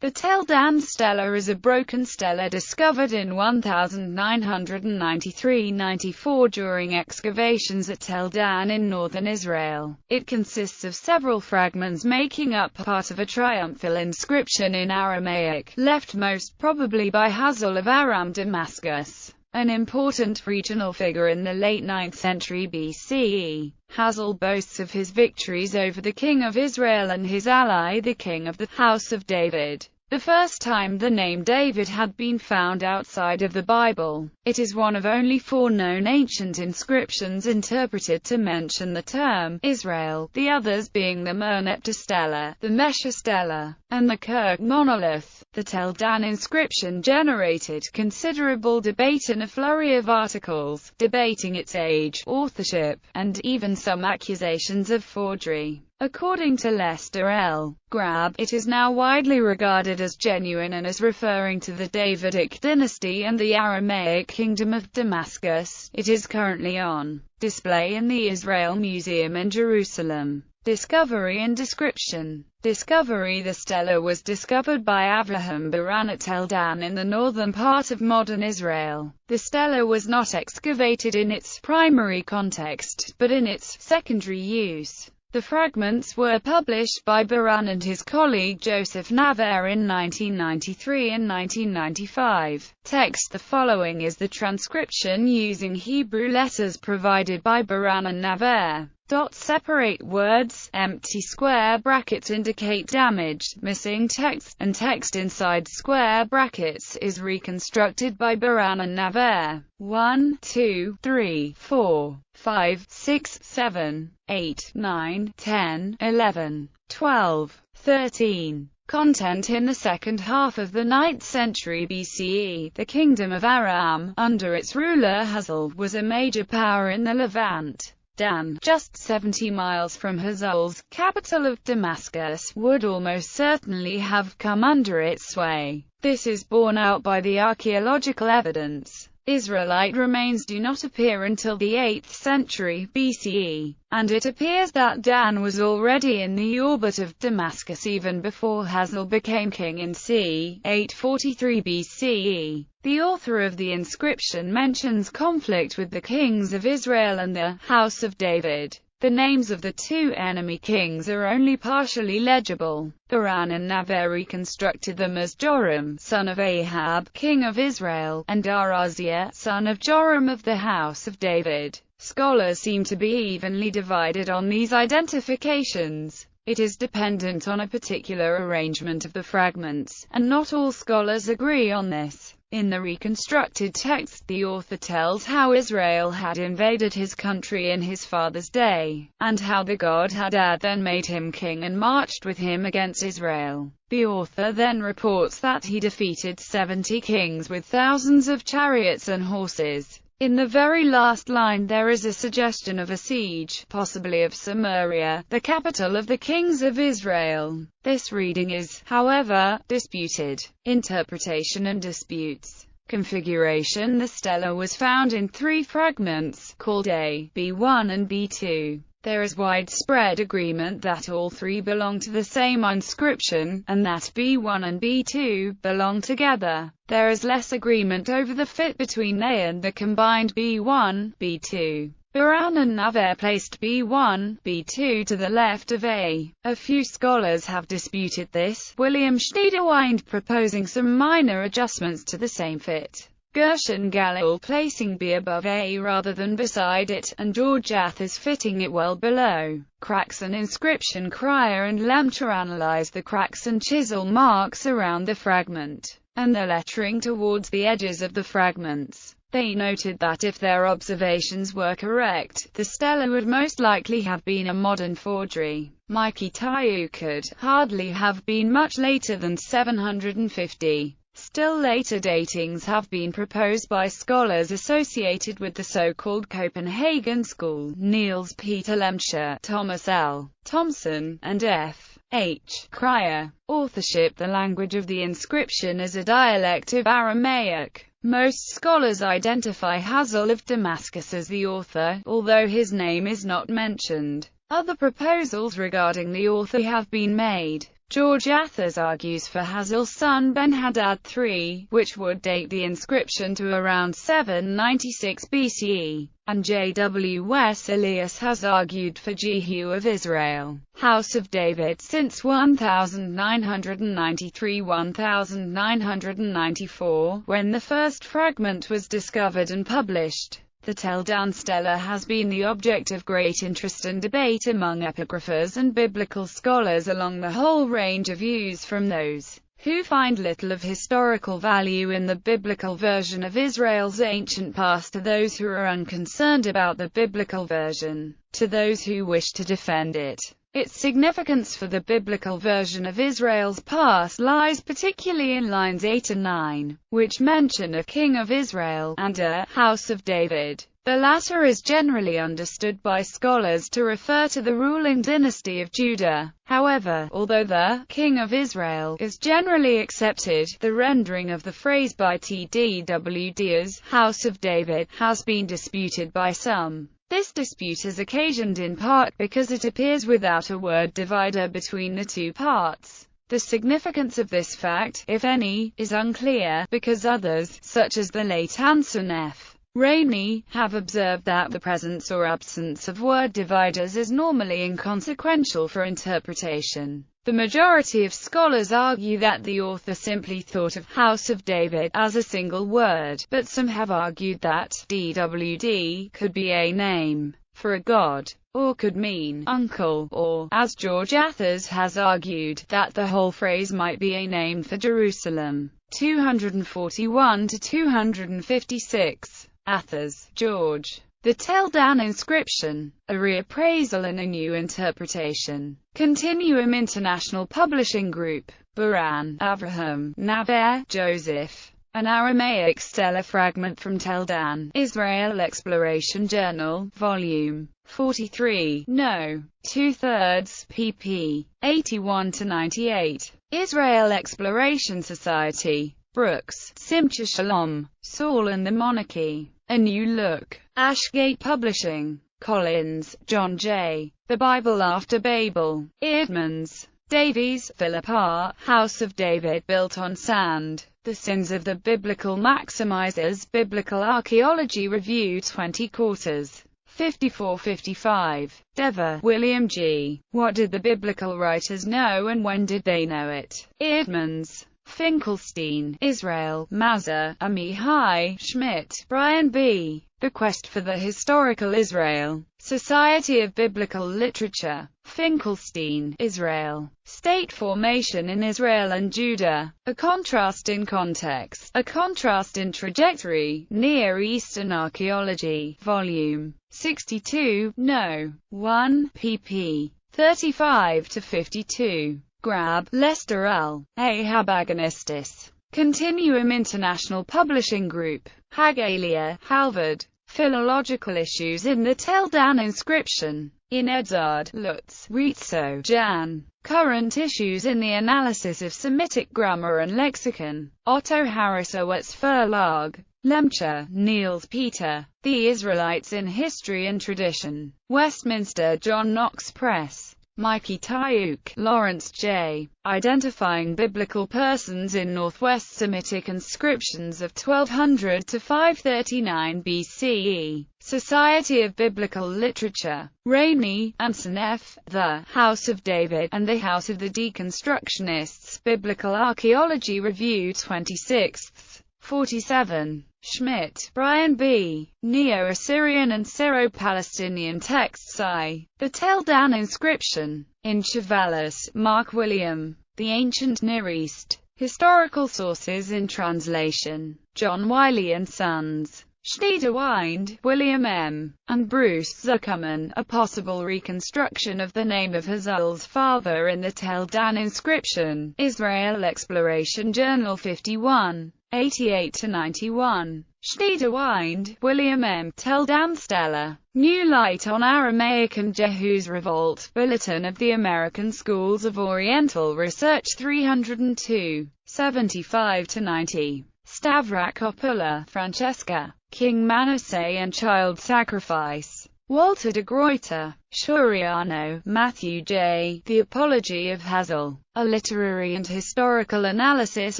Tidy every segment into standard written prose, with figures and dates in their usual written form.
The Tel Dan Stele is a broken stele discovered in 1993–94 during excavations at Tel Dan in northern Israel. It consists of several fragments making up part of a triumphal inscription in Aramaic, left most probably by Hazael of Aram Damascus, an important regional figure in the late 9th century BCE. Hazael boasts of his victories over the king of Israel and his ally the king of the house of David. The first time the name David had been found outside of the Bible. It is one of only 4 known ancient inscriptions interpreted to mention the term Israel, the others being the Merneptah Stele, the Mesha Stele, and the Kirk monolith. The Tel Dan inscription generated considerable debate and a flurry of articles, debating its age, authorship, and even some accusations of forgery. According to Lester L. Grab, it is now widely regarded as genuine and as referring to the Davidic dynasty and the Aramaic kingdom of Damascus. It is currently on display in the Israel Museum in Jerusalem. Discovery and description. Discovery. The stele was discovered by Avraham Baran at Tel Dan in the northern part of modern Israel. The stele was not excavated in its primary context, but in its secondary use. The fragments were published by Baran and his colleague Joseph Naver in 1993 and 1995. Text. The following is the transcription using Hebrew letters provided by Baran and Naver. Separate words, empty square brackets indicate damaged, missing text, and text inside square brackets is reconstructed by Baran and Naver. 1, 2, 3, 4, 5, 6, 7, 8, 9, 10, 11, 12, 13. Content. In the second half of the 9th century BCE, the kingdom of Aram, under its ruler Hazael, was a major power in the Levant. Dan, just 70 miles from Hazael's capital of Damascus, would almost certainly have come under its sway. This is borne out by the archaeological evidence. Israelite remains do not appear until the 8th century BCE, and it appears that Dan was already in the orbit of Damascus even before Hazael became king in c. 843 BCE. The author of the inscription mentions conflict with the kings of Israel and the house of David. The names of the 2 enemy kings are only partially legible. Baran and Naver reconstructed them as Joram, son of Ahab, king of Israel, and Araziah, son of Joram of the house of David. Scholars seem to be evenly divided on these identifications. It is dependent on a particular arrangement of the fragments, and not all scholars agree on this. In the reconstructed text, the author tells how Israel had invaded his country in his father's day, and how the god Hadad then made him king and marched with him against Israel. The author then reports that he defeated 70 kings with thousands of chariots and horses. In the very last line there is a suggestion of a siege, possibly of Samaria, the capital of the kings of Israel. This reading is, however, disputed. Interpretation and disputes. Configuration. The stele was found in 3 fragments, called A, B1 and B2. There is widespread agreement that all 3 belong to the same inscription, and that B1 and B2 belong together. There is less agreement over the fit between A and the combined B1, B2. Baran and Naver placed B1, B2 to the left of A. A few scholars have disputed this, William Schneiderwind proposing some minor adjustments to the same fit. Gershon Galil placing B above A rather than beside it, and George Athers fitting it well below. Cracks and inscription. Cryer and Lemcher analyzed the cracks and chisel marks around the fragment, and the lettering towards the edges of the fragments. They noted that if their observations were correct, the stele would most likely have been a modern forgery. Mikey Tayu could hardly have been much later than 750. Still later datings have been proposed by scholars associated with the so-called Copenhagen School, Niels Peter Lemcher, Thomas L. Thompson, and F. H. Cryer. Authorship. The language of the inscription is a dialect of Aramaic. Most scholars identify Hazael of Damascus as the author, although his name is not mentioned. Other proposals regarding the author have been made. George Athers argues for Hazael's son Ben-Hadad III, which would date the inscription to around 796 BCE, and J.W. Wes Elias has argued for Jehu of Israel, House of David since 1993–1994, when the first fragment was discovered and published. The Tel Dan Stele has been the object of great interest and debate among epigraphers and biblical scholars along the whole range of views, from those who find little of historical value in the biblical version of Israel's ancient past to those who are unconcerned about the biblical version, to those who wish to defend it. Its significance for the biblical version of Israel's past lies particularly in lines 8 and 9, which mention a king of Israel, and a house of David. The latter is generally understood by scholars to refer to the ruling dynasty of Judah. However, although the king of Israel is generally accepted, the rendering of the phrase by TDWD as house of David has been disputed by some. This dispute is occasioned in part because it appears without a word divider between the two parts. The significance of this fact, if any, is unclear, because others, such as the late Anson F. Rainey, have observed that the presence or absence of word dividers is normally inconsequential for interpretation. The majority of scholars argue that the author simply thought of House of David as a single word, but some have argued that DWD could be a name for a god, or could mean uncle, or, as George Athers has argued, that the whole phrase might be a name for Jerusalem. 241–256. Athers, George. The Tel Dan Inscription, a reappraisal and a new interpretation. Continuum International Publishing Group. Buran, Avraham, Naber, Joseph. An Aramaic Stele fragment from Tel Dan, Israel Exploration Journal, Volume 43, No. 2/3, pp. 81–98. Israel Exploration Society. Brooks, Simcha Shalom, Saul and the Monarchy. A New Look. Ashgate Publishing. Collins, John J. The Bible After Babel. Eerdmans. Davies, Philip R. House of David Built on Sand. The Sins of the Biblical Maximizers. Biblical Archaeology Review 20 quarters. 54–55. Dever, William G. What did the biblical writers know and when did they know it? Eerdmans. Finkelstein, Israel, Mazur, Amihai, Schmidt, Brian B. The Quest for the Historical Israel. Society of Biblical Literature. Finkelstein, Israel. State Formation in Israel and Judah. A Contrast in Context. A Contrast in Trajectory. Near Eastern Archaeology. Volume 62, No. 1, pp. 35–52. Grab, Lester L. Ahab Agonistis. Continuum International Publishing Group. Hagalia, Halvard. Philological Issues in the Tel Dan Inscription. In Edzard, Lutz, Rizzo, Jan. Current Issues in the Analysis of Semitic Grammar and Lexicon. Otto Harrisowitz Verlag. Lemcher, Niels Peter. The Israelites in History and Tradition. Westminster John Knox Press. Mikey Tayuk, Lawrence J. Identifying Biblical Persons in Northwest Semitic Inscriptions of 1200 to 539 BCE. Society of Biblical Literature. Rainey, Anson F. The House of David and the House of the Deconstructionists. Biblical Archaeology Review 26th. 47. Schmidt, Brian B. Neo-Assyrian and Syro-Palestinian Texts I. The Tel Dan Inscription. In Chavalis, Mark William. The Ancient Near East. Historical Sources in Translation. John Wiley and Sons. Schneiderwind, William M. and Bruce Zuckerman. A Possible Reconstruction of the Name of Hazael's Father in the Tel Dan Inscription. Israel Exploration Journal 51. 88–91. Schneiderwind, William M. Tel Dan Stele. New Light on Aramaic and Jehu's Revolt. Bulletin of the American Schools of Oriental Research 302. 75–90. Stavrakopoulos, Francesca. King Manasseh and Child Sacrifice. Walter de Gruyter, Sciuriano, Matthew J. The Apology of Hazael, A Literary and Historical Analysis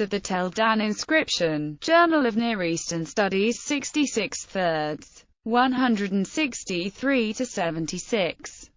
of the Tel Dan Inscription, Journal of Near Eastern Studies 66 thirds, 163-76.